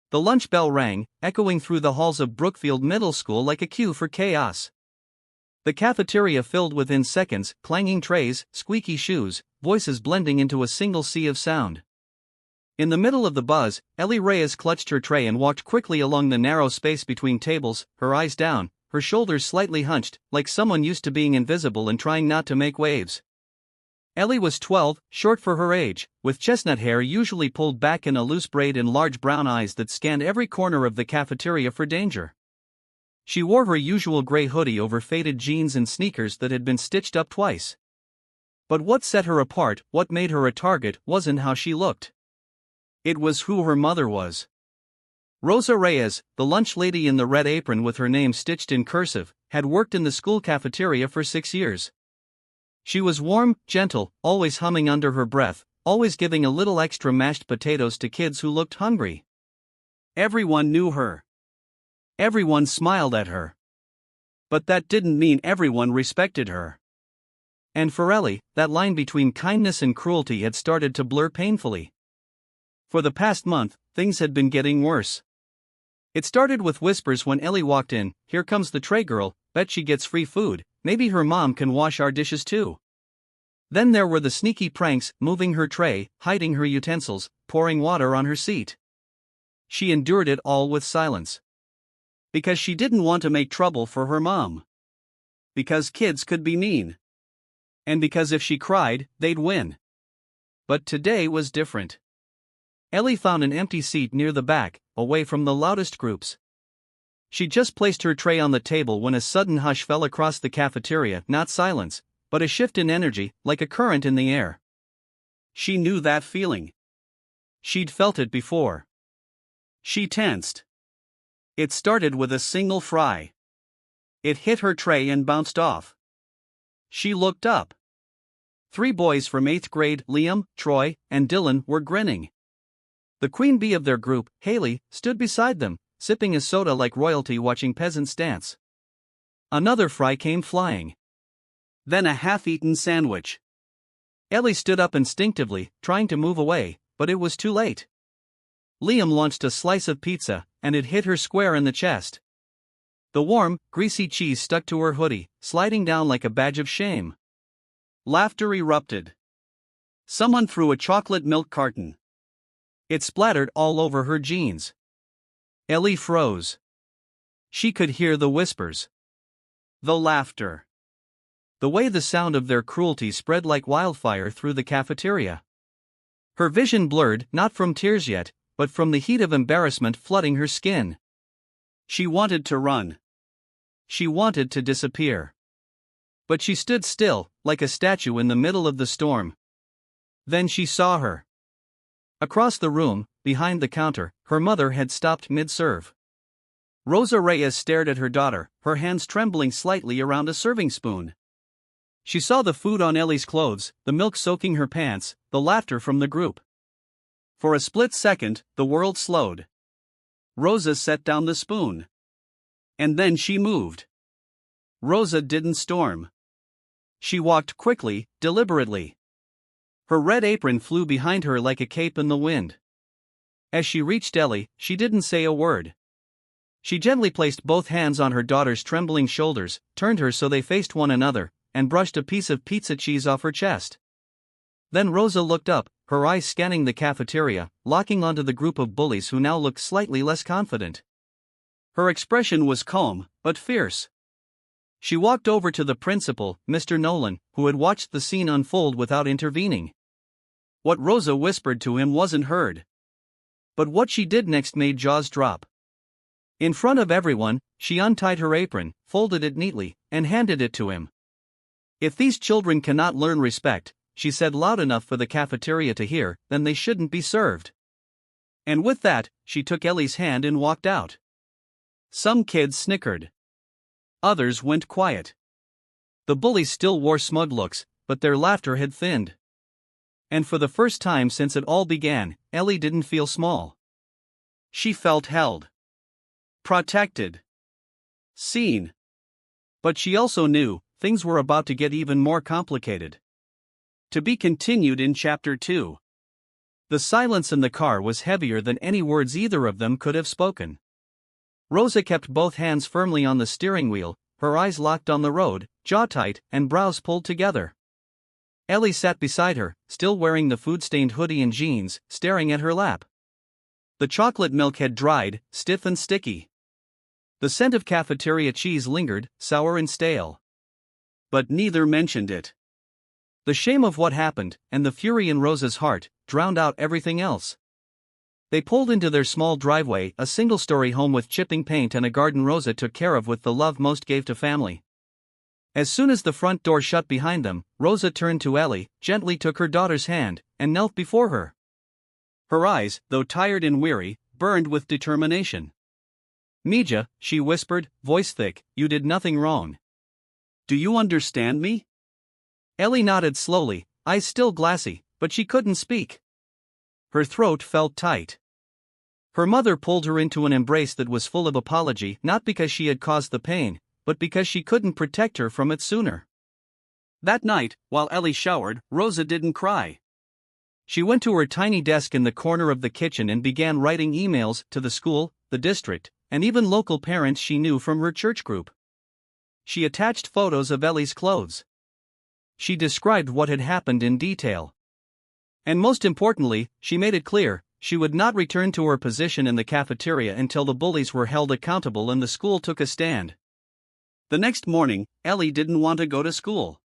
The lunch bell rang, echoing through the halls of Brookfield Middle School like a cue for chaos. The cafeteria filled within seconds, clanging trays, squeaky shoes, voices blending into a single sea of sound. In the middle of the buzz, Ellie Reyes clutched her tray and walked quickly along the narrow space between tables, her eyes down, her shoulders slightly hunched, like someone used to being invisible and trying not to make waves. Ellie was 12, short for her age, with chestnut hair usually pulled back in a loose braid and large brown eyes that scanned every corner of the cafeteria for danger. She wore her usual gray hoodie over faded jeans and sneakers that had been stitched up twice. But what set her apart, what made her a target, wasn't how she looked. It was who her mother was. Rosa Reyes, the lunch lady in the red apron with her name stitched in cursive, had worked in the school cafeteria for 6 years. She was warm, gentle, always humming under her breath, always giving a little extra mashed potatoes to kids who looked hungry. Everyone knew her. Everyone smiled at her. But that didn't mean everyone respected her. And for Ellie, that line between kindness and cruelty had started to blur painfully. For the past month, things had been getting worse. It started with whispers when Ellie walked in, "Here comes the tray girl, bet she gets free food, maybe her mom can wash our dishes too." Then there were the sneaky pranks, moving her tray, hiding her utensils, pouring water on her seat. She endured it all with silence. Because she didn't want to make trouble for her mom. Because kids could be mean. And because if she cried, they'd win. But today was different. Ellie found an empty seat near the back, away from the loudest groups. She just placed her tray on the table when a sudden hush fell across the cafeteria, not silence, but a shift in energy, like a current in the air. She knew that feeling. She'd felt it before. She tensed. It started with a single fry. It hit her tray and bounced off. She looked up. 3 boys from 8th grade, Liam, Troy, and Dylan, were grinning. The queen bee of their group, Haley, stood beside them, sipping a soda like royalty watching peasants dance. Another fry came flying. Then a half-eaten sandwich. Ellie stood up instinctively, trying to move away, but it was too late. Liam launched a slice of pizza, and it hit her square in the chest. The warm, greasy cheese stuck to her hoodie, sliding down like a badge of shame. Laughter erupted. Someone threw a chocolate milk carton. It splattered all over her jeans. Ellie froze. She could hear the whispers. The laughter. The way the sound of their cruelty spread like wildfire through the cafeteria. Her vision blurred, not from tears yet, but from the heat of embarrassment flooding her skin. She wanted to run. She wanted to disappear. But she stood still, like a statue in the middle of the storm. Then she saw her. Across the room, behind the counter, her mother had stopped mid-serve. Rosa Reyes stared at her daughter, her hands trembling slightly around a serving spoon. She saw the food on Ellie's clothes, the milk soaking her pants, the laughter from the group. For a split second, the world slowed. Rosa set down the spoon. And then she moved. Rosa didn't storm. She walked quickly, deliberately. Her red apron flew behind her like a cape in the wind. As she reached Ellie, she didn't say a word. She gently placed both hands on her daughter's trembling shoulders, turned her so they faced one another, and brushed a piece of pizza cheese off her chest. Then Rosa looked up, her eyes scanning the cafeteria, locking onto the group of bullies who now looked slightly less confident. Her expression was calm, but fierce. She walked over to the principal, Mr. Nolan, who had watched the scene unfold without intervening. What Rosa whispered to him wasn't heard. But what she did next made jaws drop. In front of everyone, she untied her apron, folded it neatly, and handed it to him. "If these children cannot learn respect," she said loud enough for the cafeteria to hear, "then they shouldn't be served." And with that, she took Ellie's hand and walked out. Some kids snickered. Others went quiet. The bullies still wore smug looks, but their laughter had thinned. And for the first time since it all began, Ellie didn't feel small. She felt held. Protected. Seen. But she also knew, things were about to get even more complicated. To be continued in Chapter 2. The silence in the car was heavier than any words either of them could have spoken. Rosa kept both hands firmly on the steering wheel, her eyes locked on the road, jaw tight, and brows pulled together. Ellie sat beside her, still wearing the food-stained hoodie and jeans, staring at her lap. The chocolate milk had dried, stiff and sticky. The scent of cafeteria cheese lingered, sour and stale. But neither mentioned it. The shame of what happened, and the fury in Rosa's heart, drowned out everything else. They pulled into their small driveway, a single-story home with chipping paint and a garden Rosa took care of with the love most gave to family. As soon as the front door shut behind them, Rosa turned to Ellie, gently took her daughter's hand, and knelt before her. Her eyes, though tired and weary, burned with determination. "Mija," she whispered, voice thick, "you did nothing wrong. Do you understand me?" Ellie nodded slowly, eyes still glassy, but she couldn't speak. Her throat felt tight. Her mother pulled her into an embrace that was full of apology, not because she had caused the pain, but because she couldn't protect her from it sooner. That night, while Ellie showered, Rosa didn't cry. She went to her tiny desk in the corner of the kitchen and began writing emails to the school, the district, and even local parents she knew from her church group. She attached photos of Ellie's clothes. She described what had happened in detail. And most importantly, she made it clear, she would not return to her position in the cafeteria until the bullies were held accountable and the school took a stand. The next morning, Ellie didn't want to go to school.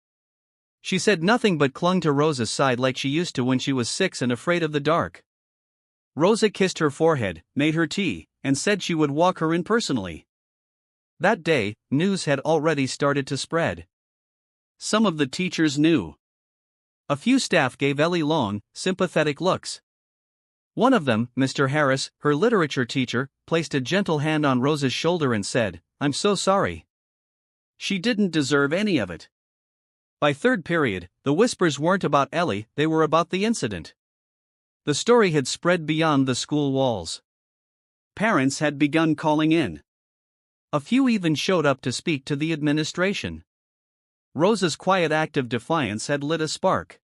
She said nothing but clung to Rosa's side like she used to when she was 6 and afraid of the dark. Rosa kissed her forehead, made her tea, and said she would walk her in personally. That day, news had already started to spread. Some of the teachers knew. A few staff gave Ellie long, sympathetic looks. One of them, Mr. Harris, her literature teacher, placed a gentle hand on Rosa's shoulder and said, "I'm so sorry. She didn't deserve any of it." By third period, the whispers weren't about Ellie, they were about the incident. The story had spread beyond the school walls. Parents had begun calling in. A few even showed up to speak to the administration. Rosa's quiet act of defiance had lit a spark.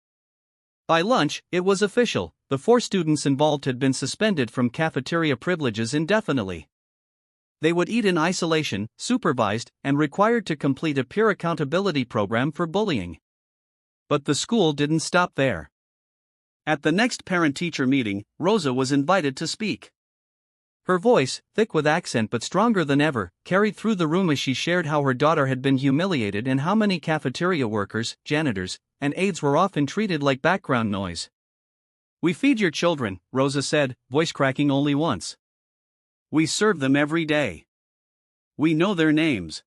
By lunch, it was official, the 4 students involved had been suspended from cafeteria privileges indefinitely. They would eat in isolation, supervised, and required to complete a peer accountability program for bullying. But the school didn't stop there. At the next parent-teacher meeting, Rosa was invited to speak. Her voice, thick with accent but stronger than ever, carried through the room as she shared how her daughter had been humiliated and how many cafeteria workers, janitors, and aides were often treated like background noise. "We feed your children," Rosa said, voice cracking only once. "We serve them every day. We know their names.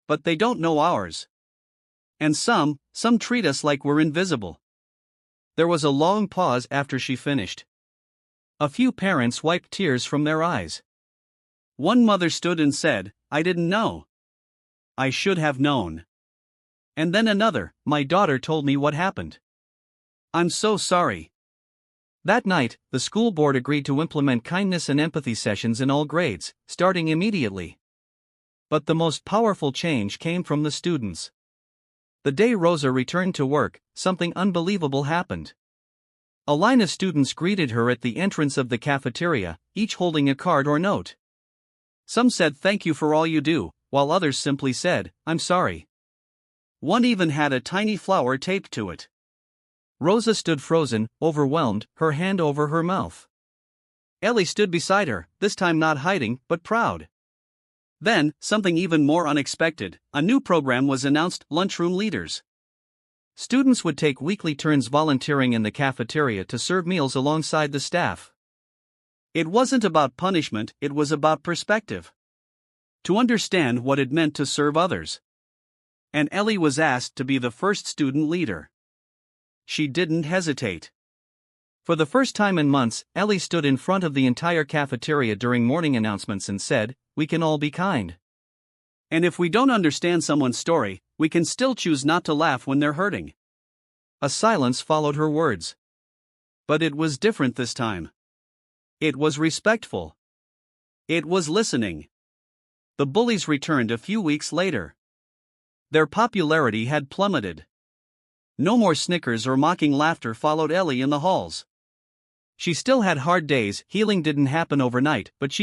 But they don't know ours. And some treat us like we're invisible." There was a long pause after she finished. A few parents wiped tears from their eyes. One mother stood and said, "I didn't know. I should have known." And then another, "My daughter told me what happened. I'm so sorry." That night, the school board agreed to implement kindness and empathy sessions in all grades, starting immediately. But the most powerful change came from the students. The day Rosa returned to work, something unbelievable happened. A line of students greeted her at the entrance of the cafeteria, each holding a card or note. Some said thank you for all you do, while others simply said, "I'm sorry." One even had a tiny flower taped to it. Rosa stood frozen, overwhelmed, her hand over her mouth. Ellie stood beside her, this time not hiding, but proud. Then, something even more unexpected, a new program was announced: lunchroom leaders. Students would take weekly turns volunteering in the cafeteria to serve meals alongside the staff. It wasn't about punishment, it was about perspective. To understand what it meant to serve others. And Ellie was asked to be the first student leader. She didn't hesitate. For the first time in months, Ellie stood in front of the entire cafeteria during morning announcements and said, "We can all be kind. And if we don't understand someone's story, we can still choose not to laugh when they're hurting." A silence followed her words. But it was different this time. It was respectful. It was listening. The bullies returned a few weeks later. Their popularity had plummeted. No more snickers or mocking laughter followed Ellie in the halls. She still had hard days, healing didn't happen overnight, but she